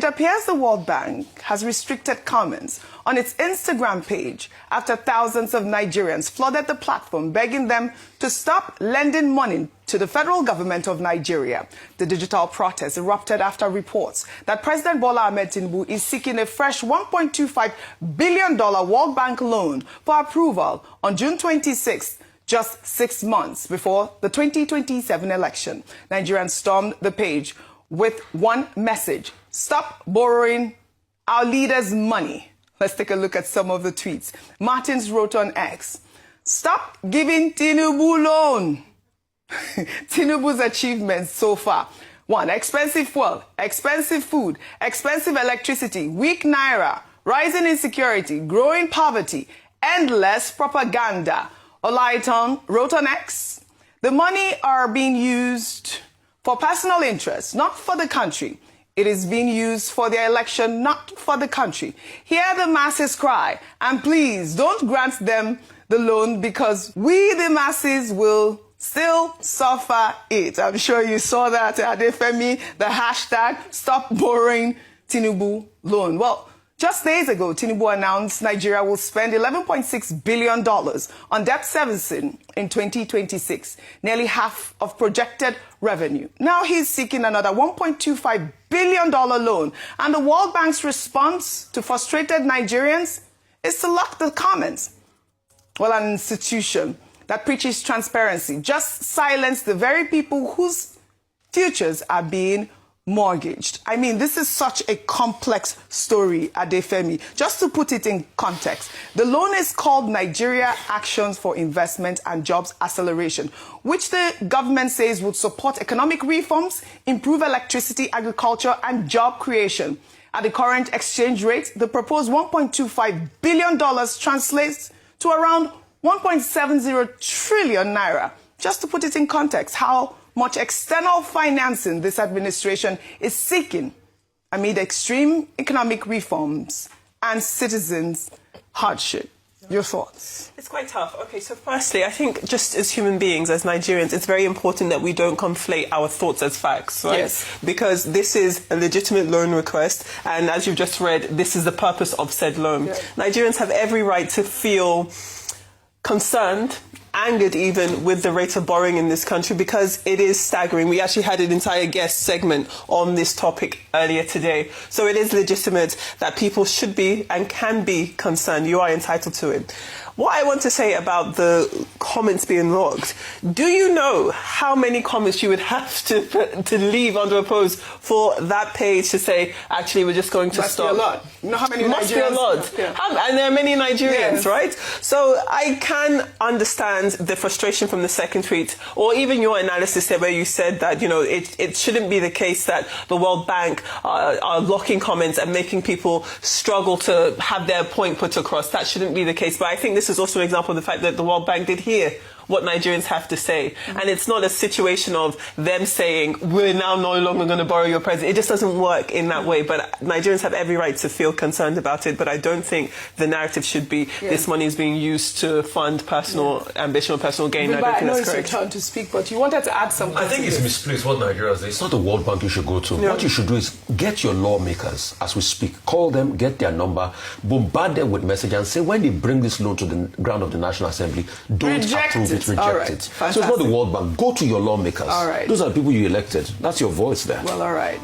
appears the World Bank has restricted comments on its Instagram page after thousands of Nigerians flooded the platform, begging them to stop lending money to the federal government of Nigeria. The digital protest erupted after reports that President Bola Ahmed Tinubu is seeking a fresh $1.25 billion World Bank loan for approval on June 26th. Just 6 months before the 2027 election. Nigerians stormed the page with one message: stop borrowing our leaders' money. Let's take a look at some of the tweets. Martins wrote on X, stop giving Tinubu loan. Tinubu's achievements so far: 1. Expensive fuel, expensive food, expensive electricity, weak naira, rising insecurity, growing poverty, endless propaganda. Olaiton wrote on X, the money are being used for personal interests, not for the country. It is being used for their election, not for the country. Hear the masses cry, and please don't grant them the loan because we, the masses, will still suffer it. I'm sure you saw that, Adefemi, the hashtag stop borrowing Tinubu loan. Well, just days ago, Tinubu announced Nigeria will spend $11.6 billion on debt servicing in 2026, nearly half of projected revenue. Now he's seeking another $1.25 billion loan, and the World Bank's response to frustrated Nigerians is to lock the comments. Well, an institution that preaches transparency just silenced the very people whose futures are being mortgaged. I mean, this is such a complex story, Adefemi. Just to put it in context, the loan is called Nigeria Actions for Investment and Jobs Acceleration, which the government says would support economic reforms, improve electricity, agriculture, and job creation. At the current exchange rate, the proposed $1.25 billion translates to around 1.70 trillion naira. Just to put it in context, how much external financing this administration is seeking amid extreme economic reforms and citizens' hardship. Your thoughts? It's quite tough. Okay, so firstly, I think just as human beings, as Nigerians, it's very important that we don't conflate our thoughts as facts, right? Yes. Because this is a legitimate loan request, and as you've just read, this is the purpose of said loan. Yeah. Nigerians have every right to feel concerned, angered even, with the rate of borrowing in this country, because it is staggering. We actually had an entire guest segment on this topic earlier today. So it is legitimate that people should be and can be concerned. You are entitled to it. What I want to say about the comments being logged, do you know how many comments you would have to leave under a post for that page to say, actually, we're just going to stop? Must be a lot. You know how many Nigerians? Must be a lot. Yeah. And there are many Nigerians, yes, right? So I can understand the frustration from the second tweet, or even your analysis there where you said that, you know, it shouldn't be the case that the World Bank are locking comments and making people struggle to have their point put across. That shouldn't be the case. But I think this is also an example of the fact that the World Bank did hear what Nigerians have to say. Mm-hmm. And it's not a situation of them saying, we're now no longer going to borrow your president. It just doesn't work in that way. But Nigerians have every right to feel concerned about it. But I don't think the narrative should be this money is being used to fund personal ambition or personal gain. I don't think that's correct. It's your turn to speak, but you wanted to add something. I think it's misplaced what Nigerians say. It's not the World Bank you should go to. Yeah. What you should do is get your lawmakers as we speak. Call them, get their number, bombard them with messages and say, when they bring this loan to the ground of the National Assembly, don't approve it, reject it. Fantastic. So it's not the World Bank. Go to your lawmakers. All right. Those are the people you elected. That's your voice there. Well, all right.